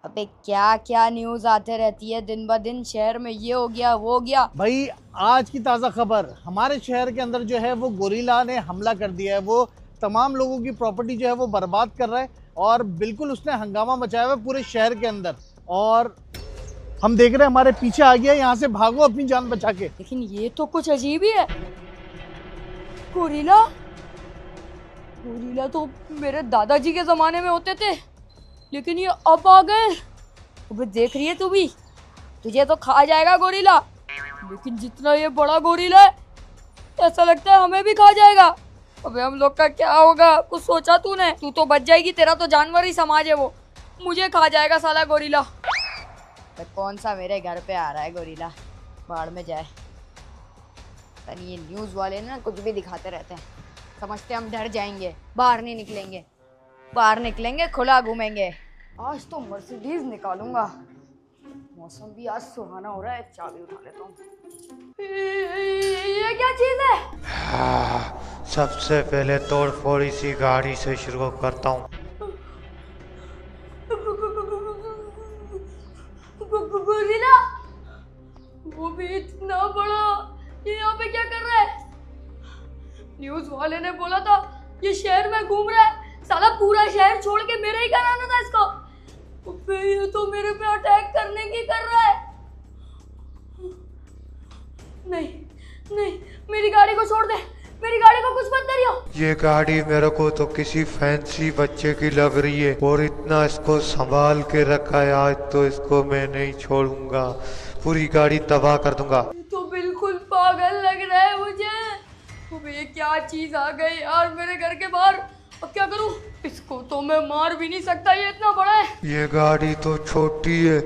अबे क्या क्या न्यूज आते रहती है दिन ब दिन, शहर में ये हो गया वो हो गया। भाई आज की ताज़ा खबर, हमारे शहर के अंदर जो है वो गोरिल्ला ने हमला कर दिया है। वो तमाम लोगों की प्रॉपर्टी जो है वो बर्बाद कर रहा है और बिल्कुल उसने हंगामा मचाया हुआ है पूरे शहर के अंदर। और हम देख रहे हैं हमारे पीछे आ गया, यहाँ से भागो अपनी जान बचा के। लेकिन ये तो कुछ अजीब ही है। गोरिल्ला गोरिल्ला तो मेरे दादाजी के जमाने में होते थे, लेकिन ये अब आ गए। अबे देख रही है तू भी, तुझे तो खा जाएगा गोरिल्ला। लेकिन जितना ये बड़ा गोरिल्ला है, ऐसा लगता है हमें भी खा जाएगा। अबे हम लोग का क्या होगा, कुछ सोचा तूने? तू तो बच जाएगी, तेरा तो जानवर ही समाज है वो। मुझे खा जाएगा साला गोरिल्ला। तो कौन सा मेरे घर पे आ रहा है गोरिल्ला, बाढ़ में जाए। तनी ये न्यूज़ वाले ना कुछ भी दिखाते रहते हैं, समझते हम डर जाएंगे, बाहर नहीं निकलेंगे। बाहर निकलेंगे, खुला घूमेंगे। आज तो मर्सिडीज निकालूंगा। मौसम भी आज सुहाना हो रहा है, चाबी उठा लेता हूँ। ये क्या चीज है? सबसे पहले तोड़ फोड़ इसी गाड़ी से शुरू करता हूँ। गोरिल्ला, वो भी इतना बड़ा, ये यहाँ पे क्या कर रहा है? न्यूज़ वाले ने बोला था ये शहर में घूम रहा है। साला पूरा शहर छोड़ के मेरे ही घर आना था इसको। अबे ये तो मेरे पे अटैक करने की कर रहा है। नहीं नहीं, मेरी गाड़ी को छोड़ दे, मेरी गाड़ी को कुछ मत करियो। ये गाड़ी मेरे को तो किसी फैंसी बच्चे की लग रही है और इतना इसको संभाल के रखा है। आज तो इसको मैं नहीं छोड़ूंगा, पूरी गाड़ी तबाह कर दूंगा। तो बिल्कुल पागल लग रहा है मुझे। अबे क्या चीज आ गई यार मेरे घर के बाहर। अब क्या करूं? इसको तो मैं मार भी नहीं सकता, ये इतना बड़ा है। ये गाड़ी तो छोटी है,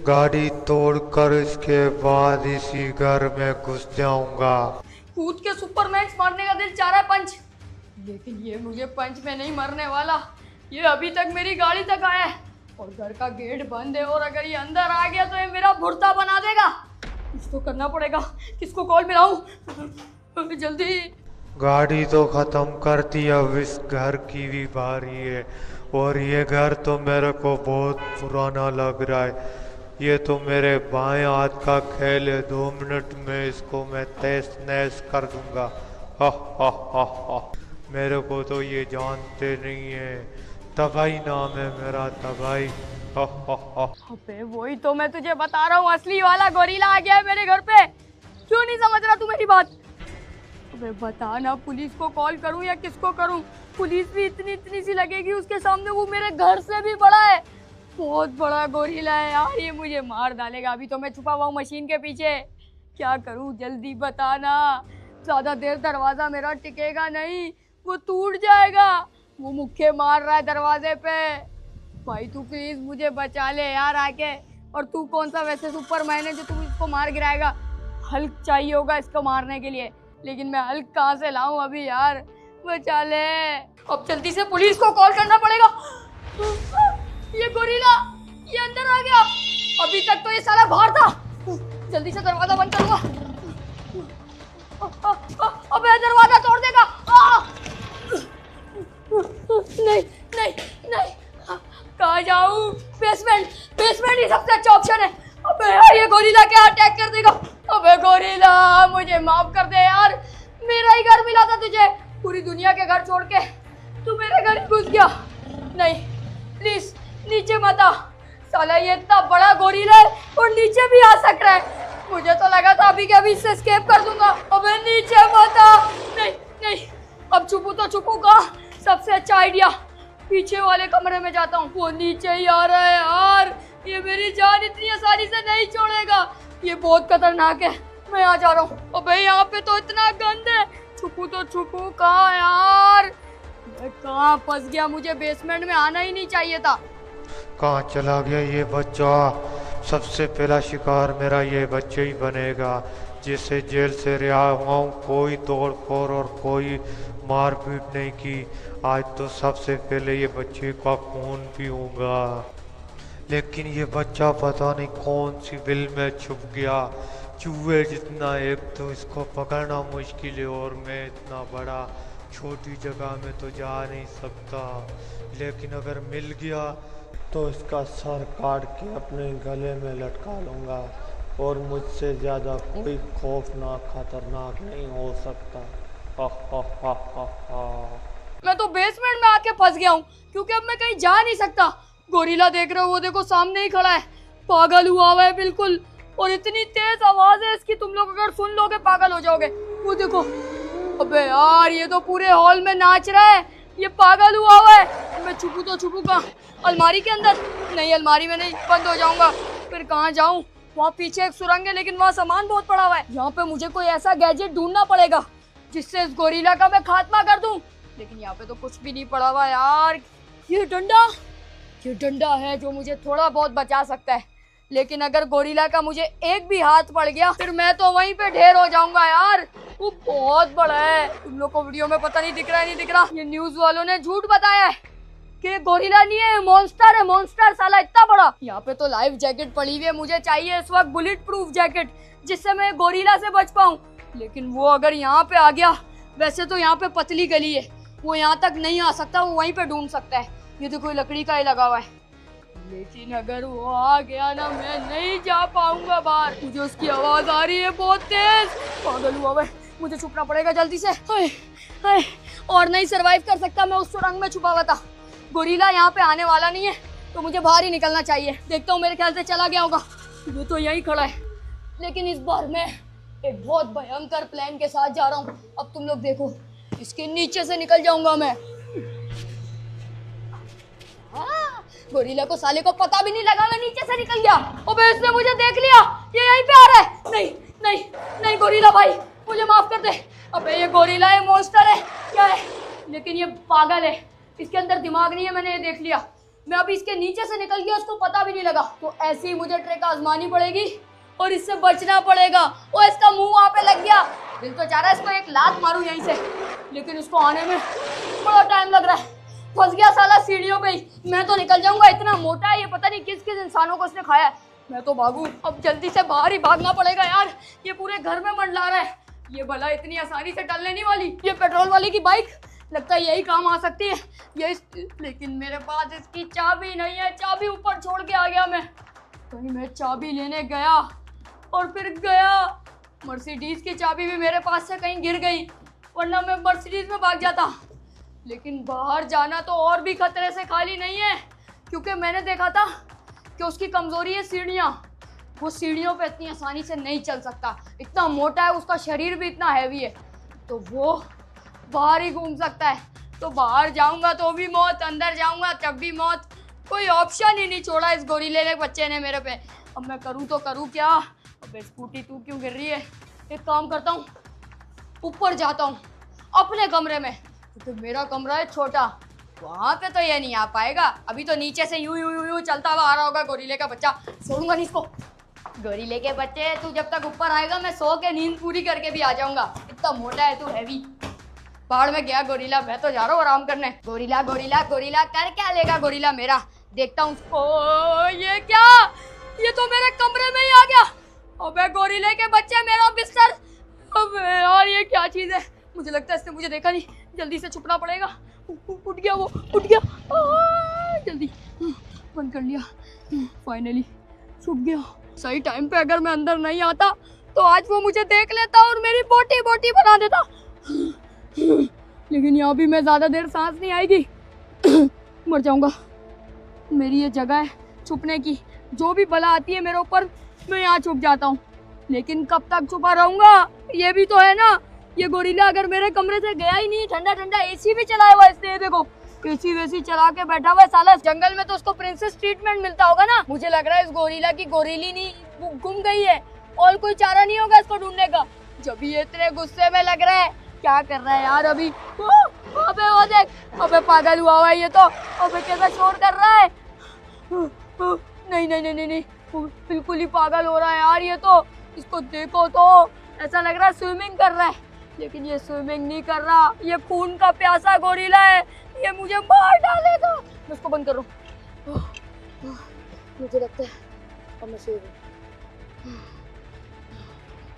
गाड़ी तोड़कर इसके बाद इसी घर में घुस जाऊंगा। कूद के सुपरमैन मारने का दिल चाह रहा है पंच, लेकिन ये मुझे पंच में नहीं मरने वाला। ये अभी तक मेरी गाड़ी तक आया है और घर का गेट बंद है, और अगर ये अंदर आ गया तो ये मेरा भुर्ता बना देगा। कुछ तो करना पड़ेगा। किसको कॉल मिलाऊं जल्दी? गाड़ी तो खत्म कर दी, अब इस घर की भी बारी है। और ये घर तो मेरे को बहुत पुराना लग रहा है। ये तो मेरे बाएं हाथ का खेल है, 2 मिनट में इसको मैं तहस नहस कर दूंगा। हा हा हा हा। मेरे को तो ये जानते नहीं है, तबाही नाम है मेरा, तबाही। हा हा हा। अबे वही तो मैं तुझे बता रहा हूँ, असली वाला गोरिल्ला आ गया है मेरे घर पे। क्यों नहीं समझ रहा तू मेरी बात? अबे बता ना, पुलिस को कॉल करूं या किसको करूं? पुलिस भी इतनी सी लगेगी उसके सामने, वो मेरे घर से भी बड़ा है। बहुत बड़ा गोरिल्ला है यार, ये मुझे मार डालेगा। अभी तो मैं छुपा हुआ हूँ मशीन के पीछे। क्या करूं, जल्दी बता ना। ज्यादा देर दरवाजा मेरा टिकेगा नहीं, वो टूट जाएगा। वो मुक्के मार रहा है दरवाजे पे। भाई तू प्लीज मुझे बचा ले यार आके। और तू कौन सा वैसे सुपरमैन है जो तू इसको मार गिराएगा? हल्क चाहिए होगा इसको मारने के लिए, लेकिन मैं हल्क कहाँ से लाऊं अभी यार? बचा ले। अब जल्दी से पुलिस को कॉल करना पड़ेगा। ये गोरिल्ला ये अंदर आ गया। अभी तक तो ये साला बाहर था। जल्दी से दरवाजा बंद करूंगा। अबे दरवाजा तोड़ देगा। नहीं नहीं नहीं, कहाँ जाऊं? बेसमेंट, बेसमेंट ही सबसे अच्छा ऑप्शन है। अबे यार ये गोरिल्ला क्या अटैक कर देगा? अबे गोरिल्ला मुझे माफ कर दे यार, मेरा ही घर मिला था तुझे। पूरी दुनिया के घर छोड़ के तू मेरे घर ही घुस गया। नहीं प्लीज नीचे मत आ। साला ये इतना बड़ा गोरिल्ला है और नीचे भी आ सक रहा है। मुझे तो लगा था अभी के अभी इससे एस्केप कर दूंगा। अबे नीचे मत आ। नहीं नहीं, अब छुपू तो छुपू कहाँ? सबसे अच्छा आइडिया, पीछे वाले कमरे में जाता हूँ। वो नीचे ही आ रहा है यार, ये मेरी जान इतनी आसानी से नहीं छोड़ेगा। ये बहुत खतरनाक है, मैं यहाँ जा रहा हूँ। अबे यहाँ पे तो इतना गंद है, छुपू तो छुपू कहाँ यार? मैं कहाँ फंस गया, मुझे बेसमेंट में आना ही नहीं चाहिए था। कहाँ चला गया ये बच्चा? सबसे पहला शिकार मेरा ये बच्चे ही बनेगा, जिसे जेल से रिहा हुआ हूँ। कोई तोड़ फोड़ और कोई मारपीट नहीं की। आज तो सबसे पहले ये बच्चे का खून पीऊंगा। लेकिन ये बच्चा पता नहीं कौन सी बिल में छुप गया। चूहे जितना, एक तो इसको पकड़ना मुश्किल है और मैं इतना बड़ा, छोटी जगह में तो जा नहीं सकता। लेकिन अगर मिल गया तो इसका सर काट के अपने गले में लटका लूँगा और मुझसे ज़्यादा कोई खौफनाक खतरनाक नहीं हो सकता। हा हा हा हा हा। मैं तो बेसमेंट में आके फंस गया हूँ क्योंकि अब मैं कहीं जा नहीं सकता। गोरिल्ला देख रहे हो, वो देखो सामने ही खड़ा है, पागल हुआ हुआ है बिल्कुल। और इतनी तेज आवाज है इसकी, तुम लोग अगर सुन लोगे पागल हो जाओगे। वो देखो, अबे यार ये तो पूरे हॉल में नाच रहा है, ये पागल हुआ हुआ है। मैं छुपू तो छुपू कहाँ? अलमारी के अंदर? नहीं, अलमारी में नहीं, बंद हो जाऊंगा। फिर कहाँ जाऊँ? वहाँ पीछे एक सुरंग है लेकिन वहाँ सामान बहुत पड़ा हुआ है। यहाँ पे मुझे कोई ऐसा गैजेट ढूंढना पड़ेगा जिससे इस गोरिल्ला का मैं खात्मा कर दूं। लेकिन यहाँ पे तो कुछ भी नहीं पड़ा हुआ यार। ये डंडा है जो मुझे थोड़ा बहुत बचा सकता है, लेकिन अगर गोरिल्ला का मुझे एक भी हाथ पड़ गया फिर मैं तो वहीं पे ढेर हो जाऊंगा यार। वो बहुत बड़ा है, तुम लोग को वीडियो में पता नहीं दिख रहा है, नहीं दिख रहा। ये न्यूज वालों ने झूठ बताया है कि गोरिल्ला नहीं है, मॉन्स्टर है, मॉन्स्टर साला इतना बड़ा। यहाँ पे तो लाइफ जैकेट पड़ी हुई है, मुझे चाहिए इस वक्त बुलेट प्रूफ जैकेट जिससे मैं गोरिल्ला से बच पाऊँ। लेकिन वो अगर यहाँ पे आ गया, वैसे तो यहाँ पे पतली गली है, वो यहाँ तक नहीं आ सकता, वो वहीं पे ढूंढ सकता है। ये तो कोई लकड़ी का ही लगा हुआ है, लेकिन अगर वो आ गया ना, मैं नहीं जा पाऊंगा बाहर। मुझे उसकी आवाज आ रही है बहुत तेज, पागल हुआ है, मुझे छुपना पड़ेगा जल्दी से। हाय, और नहीं सरवाइव कर सकता, मैं उस सुरंग में छुपा हुआ था। गोरिल्ला यहाँ पे आने वाला नहीं है तो मुझे बाहर ही निकलना चाहिए। देखता हूँ, मेरे ख्याल से चला गया होगा, वो तो यहीं खड़ा है। लेकिन इस बार मैं एक बहुत भयंकर प्लान के साथ जा रहा हूँ। अब तुम लोग देखो, इसके नीचे से निकल जाऊंगा मैं। गोरिल्ला को साले को पता भी नहीं लगा मैं नीचे से निकल गया। अबे इसने मुझे देख लिया, ये यहीं पे आ रहा है। नहीं नहीं नहीं, गोरिल्ला भाई मुझे माफ कर दे। अबे ये गोरिल्ला है, मॉन्स्टर है क्या है, लेकिन ये पागल है, इसके अंदर दिमाग नहीं है, मैंने ये देख लिया। मैं अभी इसके नीचे से निकल गया, उसको पता भी नहीं लगा। तो ऐसे ही मुझे ट्रिक आजमानी पड़ेगी और इससे बचना पड़ेगा। वो इसका मुंह वहाँ पे लग गया, दिल तो चाह रहा है इसको एक लात मारूं यहीं से, लेकिन इसको आने में बड़ा टाइम लग रहा है। फंस गया साला सीढ़ियों पे ही। मैं तो निकल जाऊंगा, इतना मोटा है ये, पता नहीं किस किस इंसानों को इसने खाया है। मैं तो भागूं, अब जल्दी से बाहर ही भागना पड़ेगा यार, ये पूरे घर में मंडला रहा है। ये भला इतनी आसानी से टलने नहीं वाली। ये पेट्रोल वाले की बाइक लगता है यही काम आ सकती है ये लेकिन मेरे पास इसकी चाबी नहीं है, चाबी ऊपर छोड़ के आ गया मैं। कहीं मैं चाबी लेने गया और फिर गया, मर्सिडीज की चाबी भी मेरे पास से कहीं गिर गई, वरना मैं मर्सिडीज में भाग जाता। लेकिन बाहर जाना तो और भी खतरे से खाली नहीं है, क्योंकि मैंने देखा था कि उसकी कमजोरी है सीढ़ियाँ। वो सीढ़ियों पे इतनी आसानी से नहीं चल सकता, इतना मोटा है, उसका शरीर भी इतना हैवी है, तो वो बाहर ही घूम सकता है। तो बाहर जाऊंगा तो भी मौत, अंदर जाऊंगा तब भी मौत, कोई ऑप्शन ही नहीं छोड़ा इस गोरिल्ले के बच्चे ने मेरे पे। अब मैं करूँ तो करूँ क्या? अबे स्कूटी तू क्यों गिर रही है? एक काम करता हूँ, ऊपर जाता हूँ अपने कमरे में, क्योंकि मेरा कमरा है छोटा, वहाँ पे तो ये नहीं आ पाएगा। अभी तो नीचे से यूं यूं यूं यूं चलता हुआ आ रहा होगा गोरिल्ले का बच्चा, छोड़ूंगा नहीं इसको। गोरिल्ले के बच्चे तू जब तक ऊपर आएगा मैं सो के नींद पूरी करके भी आ जाऊंगा, इतना मोटा है तू, हैवी। बाहर में गया गोरिल्ला, मैं तो जा रहा हूँ आराम करने। गोरिल्ला गोरिल्ला गोरिल्ला कर क्या लेगा गोरिल्ला मेरा, देखता हूँ उसको। ये क्या, ये तो मेरे कमरे में ही आ गया। अबे गोरिल्ले के बच्चे, मेरा बिस्तर। अबे यार ये क्या चीज़ है, मुझे लगता है इसने मुझे देखा नहीं, जल्दी से छुपना पड़ेगा। उठ गया, वो उठ गया, जल्दी बंद कर लिया, फाइनली छुप गया। सही टाइम पे अगर मैं अंदर नहीं आता तो आज वो मुझे देख लेता और मेरी बोटी बोटी बना देता। लेकिन यहाँ भी मैं ज़्यादा देर सांस नहीं आएगी, मर जाऊंगा। मेरी ये जगह है छुपने की, जो भी बला आती है मेरे ऊपर मैं यहाँ छुप जाता हूँ। लेकिन कब तक छुपा रहूंगा, ये भी तो है ना। ये गोरिल्ला अगर मेरे कमरे से गया ही नहीं, ठंडा ठंडा एसी भी चलाया हुआ इसने, देखो एसी वेसी चला के बैठा हुआ है साला। जंगल में तो उसको प्रिंसेस ट्रीटमेंट मिलता होगा ना। मुझे लग रहा है इस गोरिल्ला की गोरीली नहीं गुम गई है और कोई चारा नहीं होगा इसको ढूंढने का। जब ये इतने गुस्से में लग रहा है, क्या कर रहा है यार अभी? अबे वो देख, अबे पागल हुआ है ये तो, अबे कैसा शोर कर रहा है। नहीं नहीं नहीं नहीं नहीं, बिल्कुल ही पागल हो रहा है यार ये तो। इसको देखो तो ऐसा लग रहा है स्विमिंग कर रहा है, लेकिन ये स्विमिंग नहीं कर रहा, ये खून का प्यासा गोरिल्ला है, ये मुझे मार डालेगा। मैं इसको बंद कर रहा हूँ, मुझे लगता है अब मैं सो गई।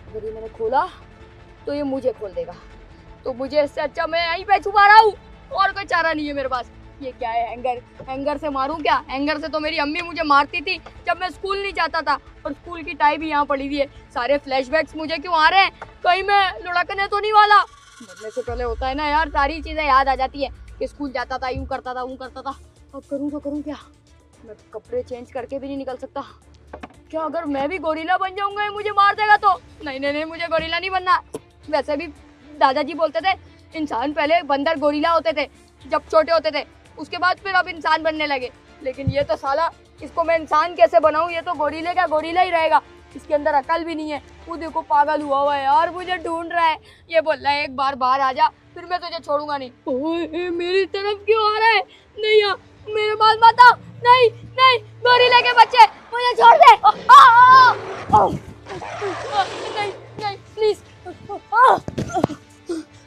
अगर ये मैंने खोला तो ये मुझे खोल देगा, तो मुझे इससे अच्छा मैं यहीं पे छुपा रहा हूँ, और कोई चारा नहीं है मेरे पास। ये क्या है, हैंगर? हैंगर से मारूं क्या? हैंगर से तो मेरी अम्मी मुझे मारती थी जब मैं स्कूल नहीं जाता था, और स्कूल की टाई भी यहाँ पड़ी हुई है। सारे फ्लैशबैक्स मुझे क्यों आ रहे हैं? कहीं मैं लुढ़कने तो नहीं वाला? मरने से पहले होता है ना यार, सारी चीजें याद आ जाती है कि स्कूल जाता था, यूं करता था, वो करता था। अब करूँ तो करूँ क्या? मैं कपड़े चेंज करके भी नहीं निकल सकता। क्या अगर मैं भी गोरिल्ला बन जाऊंगा, ये मुझे मार देगा तो? नहीं नहीं नहीं, मुझे गोरिल्ला नहीं बनना। वैसे भी दादाजी बोलते थे इंसान पहले बंदर गोरिल्ला होते थे जब छोटे होते थे, उसके बाद फिर अब इंसान बनने लगे। लेकिन ये तो साला, इसको मैं इंसान कैसे बनाऊं? ये तो गोरिल्ले का गोरिल्ला ही रहेगा, इसके अंदर अकल भी नहीं है। वो देखो पागल हुआ है यार, मुझे ढूंढ रहा है। ये बोल रहा है एक बार बाहर आ जा, फिर मैं तुझे छोड़ूंगा नहीं। ओए मेरी तरफ क्यों आ रहा है? नहीं आ, मेरे पास मत आ। नहीं नहीं, गोरिल्ले के बच्चे मुझे छोड़ दे। नहीं नहीं प्लीज,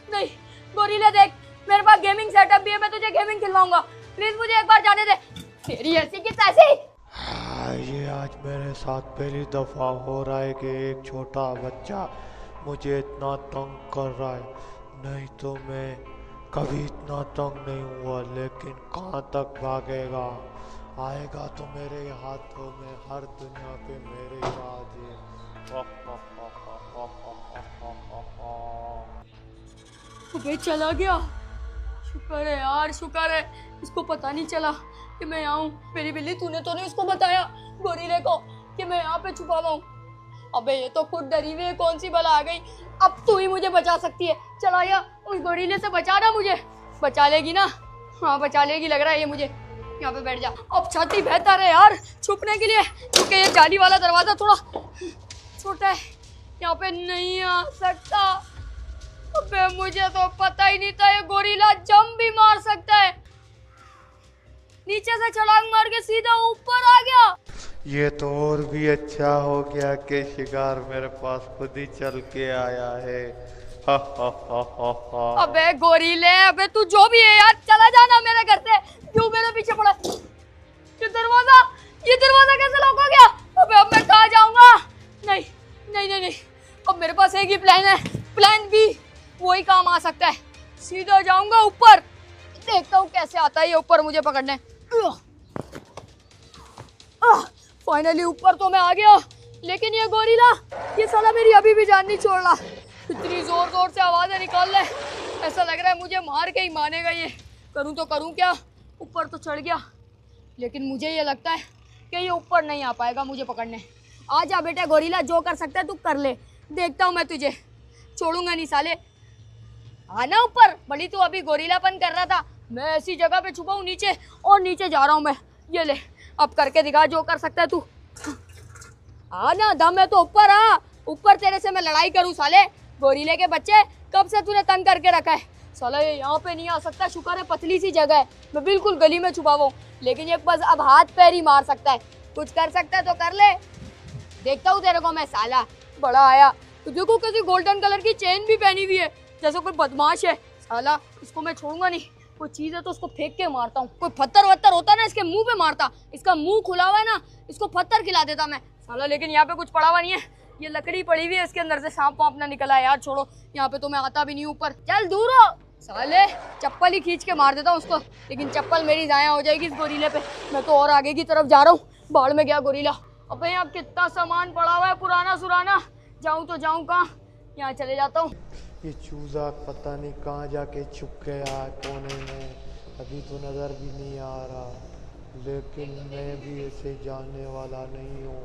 नहीं गोरिल्ले देख, मेरे पास गेमिंग सेटअप भी है, मैं तुझे गेमिंग खिलवाऊंगा। प्लीज मुझे एक बार जाने दे। तेरी ऐसी की तैसी। ये आज मेरे साथ पहली दफा हो रहा है कि एक छोटा बच्चा मुझे इतना तंग कर रहा है। नहीं तो मैं कभी इतना तंग नहीं हुआ, लेकिन कहाँ तक भागेगा? आएगा तो मेरे हाथों में, हर दुनिया पे मेरे ही राज है। अबे चला गया, शुक्र है यार, शुक्र है इसको पता नहीं चला कि मैं यहाँ हूँ। मेरी बिल्ली, तूने तो नहीं उसको बताया गोरिल्ले को कि मैं यहाँ पे छुपा हुआ हूँ? अबे ये तो खुद डरी हुई है, कौन सी बला आ गई। अब तू ही मुझे बचा सकती है। चल आया, उस गोरिल्ले से बचाना मुझे। बचा लेगी ना? हाँ बचा लेगी लग रहा है ये मुझे। यहाँ पे बैठ जा। अब छाती बेहतर है यार छुपने के लिए, क्योंकि ये जाली वाला दरवाजा थोड़ा छोटा है, यहाँ पे नहीं आ सकता। अबे मुझे तो पता ही नहीं था ये गोरिल्ला जंप भी मार सकता है। नीचे से छलांग मार के सीधा ऊपर आ गया। ये तो और भी अच्छा हो गया कि शिकार मेरे पास खुद ही चल के आया है। अबे गोरिल्ले, अबे तू जो भी है यार, चला जाना मेरे घर से। क्यों मेरे पीछे पड़ा? ये दरवाजा कैसे लॉक हो गया? अबे अब मैं कहाँ जाऊंगा? नहीं नहीं नहीं नहीं, अब मेरे पास एक ही प्लान है, प्लान बी, वही काम आ सकता है। सीधा जाऊंगा ऊपर, देखता हूँ कैसे आता है ये ऊपर मुझे पकड़ने। फाइनली ऊपर तो मैं आ गया, लेकिन ये गोरिल्ला, ये साला मेरी अभी भी जान नहीं छोड़ रहा। इतनी जोर जोर से आवाजें निकाल रहा है, ऐसा लग रहा है मुझे मार के ही मानेगा ये। करूँ तो करूँ क्या? ऊपर तो चढ़ गया, लेकिन मुझे ये लगता है कि ये ऊपर नहीं आ पाएगा मुझे पकड़ने। आ जा बेटा गोरिल्ला, जो कर सकता है तू कर ले, देखता हूँ मैं तुझे, छोड़ूंगा नहीं साले। आना ऊपर, बड़ी तू अभी गोरिल्लापन कर रहा था, मैं ऐसी जगह पे छुपा हूँ नीचे, और नीचे जा रहा हूँ मैं। ये ले, अब करके दिखा जो कर सकता है तू। आना, दम है तो ऊपर आ, ऊपर तेरे से मैं लड़ाई करूँ साले। गोरिल्ले के बच्चे, कब से तूने तंग करके रखा है साला? ये यहाँ पे नहीं आ सकता, शुक्र है पतली सी जगह है, मैं बिल्कुल गली में छुपा हुआ हूँ। लेकिन ये बस अब हाथ पैर ही मार सकता है, कुछ कर सकता है तो कर ले, देखता हूँ तेरे को मैं साला। बड़ा आया तो देखो, कैसी गोल्डन कलर की चेन भी पहनी हुई है, जैसे कोई बदमाश है साला। इसको मैं छोड़ूंगा नहीं, कोई चीज़ है तो उसको फेंक के मारता हूँ। कोई पत्थर वत्थर होता ना, इसके मुंह पे मारता, इसका मुंह खुला हुआ है ना, इसको पत्थर खिला देता मैं साला। लेकिन यहाँ पे कुछ पड़ा हुआ नहीं है, ये लकड़ी पड़ी हुई है, इसके अंदर से सांप वाप ना निकला है यार। छोड़ो, यहाँ पे तो मैं आता भी नहीं ऊपर, चल दूर हो साले। चप्पल ही खींच के मार देता हूँ उसको, लेकिन चप्पल मेरी जाया हो जाएगी इस गोरिल्ले पे। मैं तो और आगे की तरफ जा रहा हूँ, बाढ़ में गया गोरिल्ला। अबे यहाँ कितना सामान पड़ा हुआ है पुराना सुराना, जाऊँ तो जाऊँ कहाँ? यहाँ चले जाता हूँ। ये चूजा पता नहीं कहाँ जाके छुप गया कोने में, अभी तो नज़र भी नहीं आ रहा। लेकिन मैं भी ऐसे जानने वाला नहीं हूँ,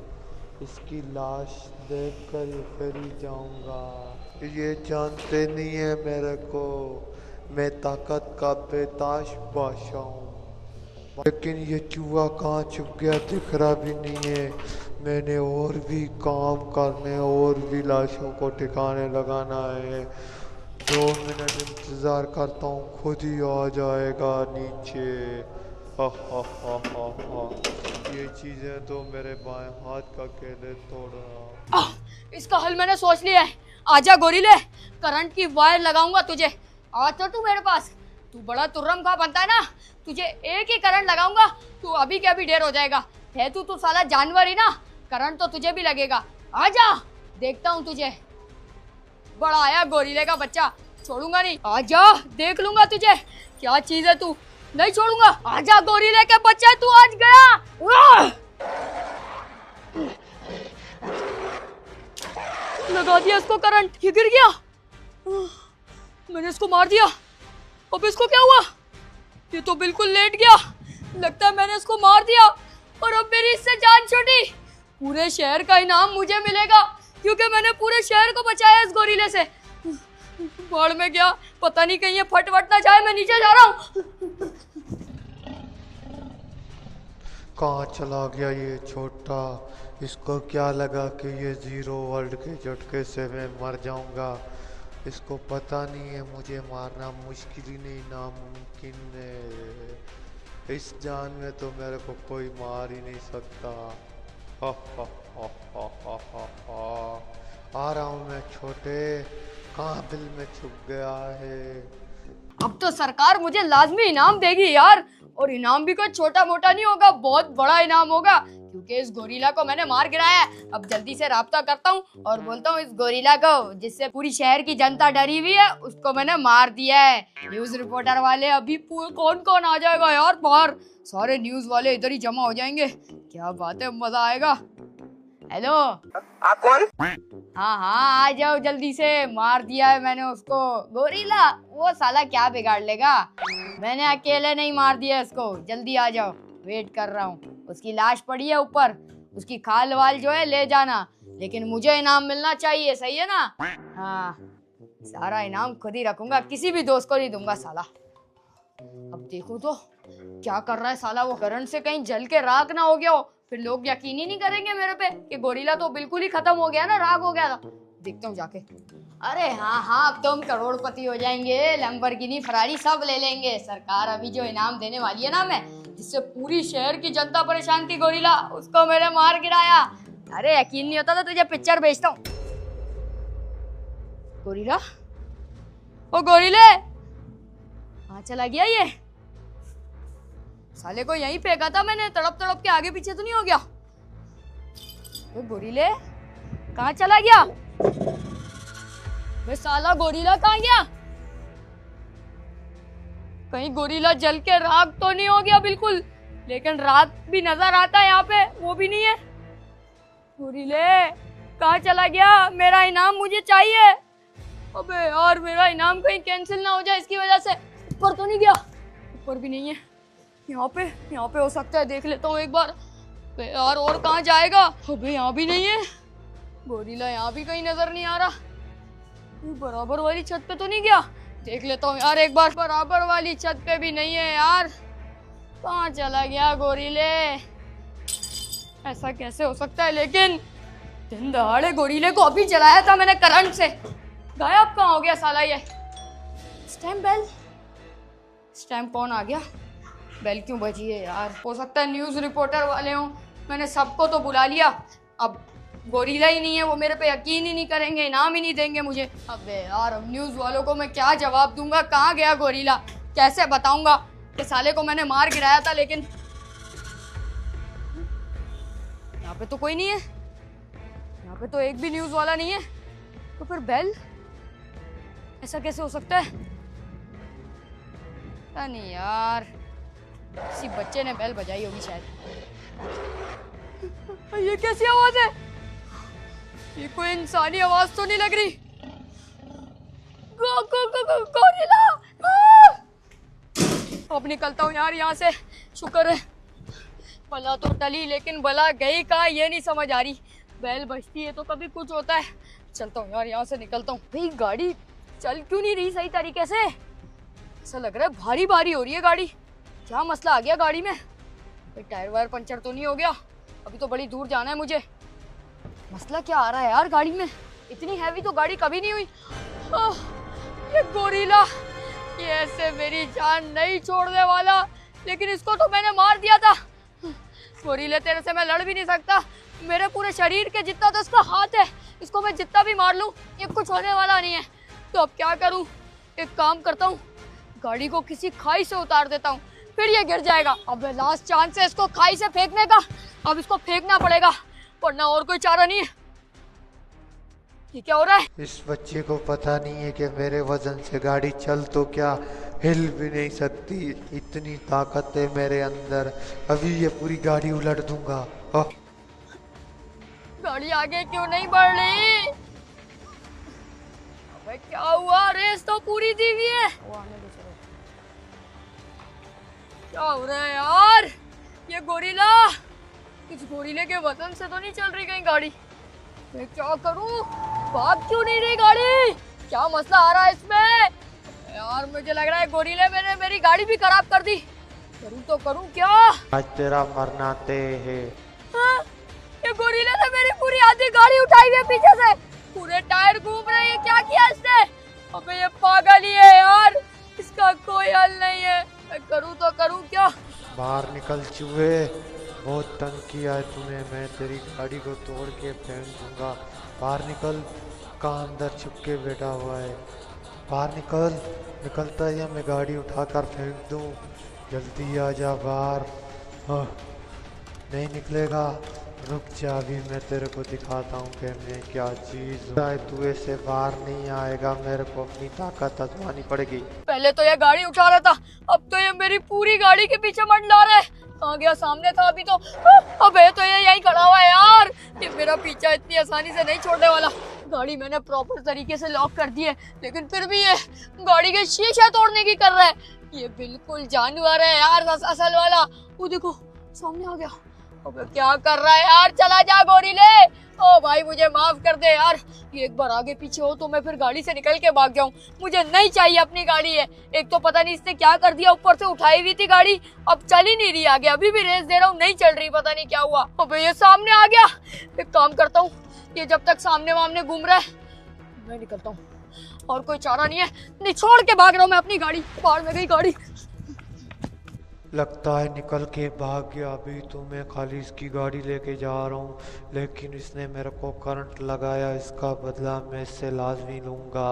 इसकी लाश देखकर फिर ही जाऊंगा। ये जानते नहीं है मेरे को, मैं ताकत का बेताश बादशाह हूँ। लेकिन ये चूहा कहाँ छुप गया दिख रहा भी नहीं है। मैंने और भी काम करने, और भी लाशों को ठिकाने लगाना है। 2 मिनट इंतज़ार करता हूँ, खुद ही आ जाएगा नीचे। ये चीज़ें तो मेरे बाएं हाथ का केले तोड़ रहा। इसका हल मैंने सोच लिया है। आजा गोरिल्ले, करंट की वायर लगाऊंगा तुझे। आ तो तू मेरे पास, तू बड़ा तुर्रम खा बनता है ना, तुझे एक ही करंट लगाऊंगा, तू अभी के अभी ढेर हो जाएगा। है तू साला जानवर ही ना, करंट तो तुझे भी लगेगा। आजा, देखता हूँ तुझे। बड़ा आया गोरिल्ले का बच्चा, छोड़ूंगा नहीं। आजा, देख लूंगा तुझे, क्या चीज है तू। नहीं छोड़ूंगा। आजा गोरिल्ले के बच्चे, तू आज गया। लगा दिया इसको करंट, ये गिर गया। मैंने इसको मार दिया। अब इसको क्या हुआ? ये तो बिल्कुल लेट गया। लगता है मैंने इसको मार दिया और अब मेरी इससे जान छूटी। पूरे शहर का इनाम मुझे मिलेगा क्योंकि मैंने पूरे शहर को बचाया इस गोरिल्ले से। बाढ़ में गया, पता नहीं कहीं ये फट वट ना जाए। मैं नीचे जा रहा हूँ। कहाँ चला गया ये छोटा? इसको क्या लगा कि ये जीरो वर्ल्ड के झटके से मैं मर जाऊंगा। इसको पता नहीं है मुझे मारना मुश्किल ही नहीं, नामुमकिन है। इस जान में तो मेरे को कोई मार ही नहीं सकता। हा हा हा हा हा हा हा। आ रहा हूँ मैं छोटे, कहाँ दिल में छुप गया है। अब तो सरकार मुझे लाजमी इनाम देगी यार, और इनाम भी कोई छोटा मोटा नहीं होगा, बहुत बड़ा इनाम होगा क्योंकि इस गोरिल्ला को मैंने मार गिराया है। अब जल्दी से राब्ता करता हूँ और बोलता हूँ इस गोरिल्ला को, जिससे पूरी शहर की जनता डरी हुई है, उसको मैंने मार दिया है। न्यूज रिपोर्टर वाले अभी कौन कौन आ जाएगा यार बाहर? सारे न्यूज वाले इधर ही जमा हो जाएंगे। क्या बात है, मजा आएगा। हेलो, आप कौन? हाँ आ जाओ जल्दी से। मार दिया है मैंने उसको। गोरिल्ला वो साला क्या बिगाड़ लेगा? मैंने अकेले नहीं मार दिया इसको। जल्दी आ जाओ, वेट कर रहा हूँ। उसकी लाश पड़ी है ऊपर, उसकी खाल वाल जो है ले जाना, लेकिन मुझे इनाम मिलना चाहिए, सही है ना? हाँ, सारा इनाम खुद ही रखूंगा, किसी भी दोस्त को नहीं दूंगा साला। अब देखो तो क्या कर रहा है साला। वो करंट से कहीं जल के राख ना हो गया हो, फिर लोग यकीन ही नहीं करेंगे मेरे पे कि गोरिल्ला तो बिल्कुल ही खत्म हो गया ना, राख हो गया था। देखता हूँ जाके। अरे हाँ, अब तो हम करोड़पति हो जाएंगे, लैम्बोर्गिनी फरारी सब ले लेंगे। सरकार अभी जो इनाम देने वाली है ना, मैं जिससे पूरी शहर की जनता परेशान थी, गोरिल्ला, उसको मैंने मार गिराया। अरे यकीन नहीं होता तो तुझे पिक्चर भेजता हूँ। गोरिल्ला, ओ गोरिल्ले, कहाँ चला गया ये? साले को यहीं फेंका था मैंने, तड़प तड़प के आगे पीछे तो नहीं हो गया? तो गोरिल्ले कहाँ चला गया? वे साला गोरिल्ला कहाँ गया? कहीं गोरिल्ला जल के राख तो नहीं हो गया बिल्कुल, लेकिन रात भी नजर आता है यहाँ पे, वो भी नहीं है। गोरिल्ले कहाँ चला गया? मेरा इनाम मुझे चाहिए। अबे यार, मेरा इनाम कहीं कैंसिल ना हो जाए इसकी वजह से। ऊपर तो नहीं गया? ऊपर भी नहीं है। यहाँ पे हो सकता है, देख लेता हूँ एक बार। यार और कहाँ जाएगा? अबे यहाँ भी नहीं है। गोरिल्ला यहाँ भी कहीं नजर नहीं आ रहा। बराबर वाली छत पे तो नहीं गया? देख लेता हूँ यार एक बार। बराबर वाली छत पे भी नहीं है यार। कहाँ चला गया गोरिल्ले? ऐसा कैसे हो सकता है? लेकिन दिन दहाड़े गोरिल्ले को अभी जलाया था मैंने करंट से, गायब कहाँ हो गया साला ये? स्टैम्प बेल, स्टैम्प कौन आ गया? बेल क्यों बजी है यार? हो सकता है न्यूज रिपोर्टर वाले हों। मैंने सबको तो बुला लिया, अब गोरिल्ला ही नहीं है, वो मेरे पे यकीन ही नहीं करेंगे, इनाम ही नहीं देंगे मुझे। अबे यार, अब न्यूज वालों को मैं क्या जवाब दूंगा? कहाँ गया गोरिल्ला? कैसे बताऊंगा कि साले को मैंने मार गिराया था? लेकिन यहाँ पे तो कोई नहीं है, यहाँ पे तो एक भी न्यूज वाला नहीं है। तो फिर बेल ऐसा कैसे हो सकता है? पता नहीं यार, किसी बच्चे ने बेल बजाई होगी शायद। ये कैसी आवाज है? ये कोई इंसानी आवाज तो नहीं लग रही। गोरिल्ला! अब निकलता हूँ यार यहाँ से। शुक्र है बला तो टली, लेकिन बला गई कहाँ ये नहीं समझ आ रही। बेल बजती है तो कभी कुछ होता है। चलता हूँ यार यहाँ से, निकलता हूँ। भाई गाड़ी चल क्यों नहीं रही सही तरीके से? ऐसा लग रहा है भारी भारी हो रही है गाड़ी। क्या मसला आ गया गाड़ी में? कोई टायर वायर पंचर तो नहीं हो गया? अभी तो बड़ी दूर जाना है मुझे। मसला क्या आ रहा है यार गाड़ी में? इतनी हैवी तो गाड़ी कभी नहीं हुई। ये गोरिल्ला, ये ऐसे मेरी जान नहीं छोड़ने वाला, लेकिन इसको तो मैंने मार दिया था। गोरिल्ला, तेरे से मैं लड़ भी नहीं सकता। मेरे पूरे शरीर के जितना तो इसका हाथ है, इसको मैं जितना भी मार लूं ये कुछ होने वाला नहीं है। तो अब क्या करूं? एक काम करता हूं, गाड़ी को किसी खाई से उतार देता हूं, फिर ये गिर जाएगा। अब लास्ट चांस है इसको खाई से फेंकने का। अब इसको फेंकना पड़ेगा, वरना और कोई चारा नहीं है। ये क्या हो रहा है? इस बच्चे को पता नहीं है कि मेरे वजन से गाड़ी चल तो क्या हिल भी नहीं सकती। इतनी ताकत है मेरे अंदर, अभी ये पूरी गाड़ी उलट दूंगा। गाड़ी आगे क्यों नहीं बढ़ रही? अबे क्या हुआ? रेस तो पूरी दी हुई है। क्या हो रहा है यार? ये गोरिल्ला, इस गोरिल्ले के वजन से तो नहीं चल रही कहीं गाड़ी। मैं क्या करूं? भाग क्यों नहीं रही गाड़ी? क्या मसला आ रहा है इसमें? यार मुझे लग रहा है गोरिल्ले मैंने मेरी गाड़ी भी खराब कर दी। करूं तो करूं क्या? आज तेरा मरना तय है। हाँ? ये गोरिल्ले ने मेरी पूरी आधी गाड़ी उठाई हुई है पीछे से, पूरे टायर घूम रहे हैं। क्या किया इसने? अबे ये पागल ही है यार, इसका कोई हल नहीं है। मैं करूं तो करूं क्या? बाहर निकल चूहे, बहुत तंग किया है तूने, मैं तेरी गाड़ी को तोड़ के फेंक दूंगा। बाहर निकल, कहाँ अंदर छुप के बैठा हुआ है? बाहर निकल, निकलता है या मैं गाड़ी उठाकर फेंक दूं? जल्दी आ जा बाहर। नहीं निकलेगा, रुक जा, अभी मैं तेरे को दिखाता हूँ कि मैं क्या चीज़ हूँ। तू ऐसे बाहर नहीं आएगा, मेरे को अपनी ताकत आजमानी पड़ेगी। पहले तो ये गाड़ी उठा रहा था, अब तो ये मेरी पूरी गाड़ी के पीछे मंडला रहा है। कहाँ गया? सामने था अभी तो। अबे तो ये यहीं खड़ा हुआ है यार। ये मेरा पीछा इतनी आसानी से नहीं छोड़ने वाला। गाड़ी मैंने प्रॉपर तरीके से लॉक कर दी है, लेकिन फिर भी ये गाड़ी के शीशे तोड़ने की कर रहा है। ये बिल्कुल जानवर है यार, असल वाला। वो देखो सामने आ गया। अबे क्या कर रहा है यार? चला जा गोरिल्ले। ओ भाई मुझे माफ कर दे यार, ये एक बार आगे पीछे हो तो मैं फिर गाड़ी से निकल के भाग जाऊं। मुझे नहीं चाहिए अपनी गाड़ी है। एक तो पता नहीं इसने क्या कर दिया, ऊपर से उठाई हुई थी गाड़ी, अब चल ही नहीं रही आगे। अभी भी रेस दे रहा हूँ, नहीं चल रही, पता नहीं क्या हुआ। अबे ये सामने आ गया। एक काम करता हूँ, ये जब तक सामने वामने घूम रहा है मैं निकलता हूँ, और कोई चारा नहीं है। निछोड़ के भाग रहा हूँ मैं अपनी गाड़ी। बाहर में गई गाड़ी। लगता है निकल के भाग गया। अभी तो मैं खाली इसकी गाड़ी लेके जा रहा हूँ, लेकिन इसने मेरे को करंट लगाया, इसका बदला मैं इससे लाजमी लूँगा।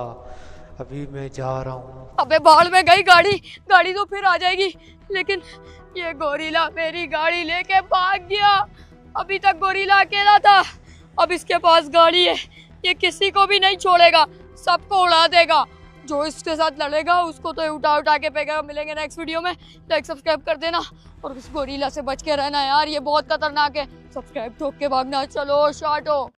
अभी मैं जा रहा हूँ। अबे बाहर में गई गाड़ी, गाड़ी तो फिर आ जाएगी, लेकिन ये गोरिल्ला मेरी गाड़ी लेके भाग गया। अभी तक गोरिल्ला अकेला था, अब इसके पास गाड़ी है। ये किसी को भी नहीं छोड़ेगा, सबको उड़ा देगा। जो इसके साथ लड़ेगा उसको तो उठा उठा के फेंकेगा। मिलेंगे नेक्स्ट वीडियो में। लाइक सब्सक्राइब कर देना और इस गोरिल्ला से बच के रहना यार, ये बहुत खतरनाक है। सब्सक्राइब ठोक के भागना। चलो शाटो।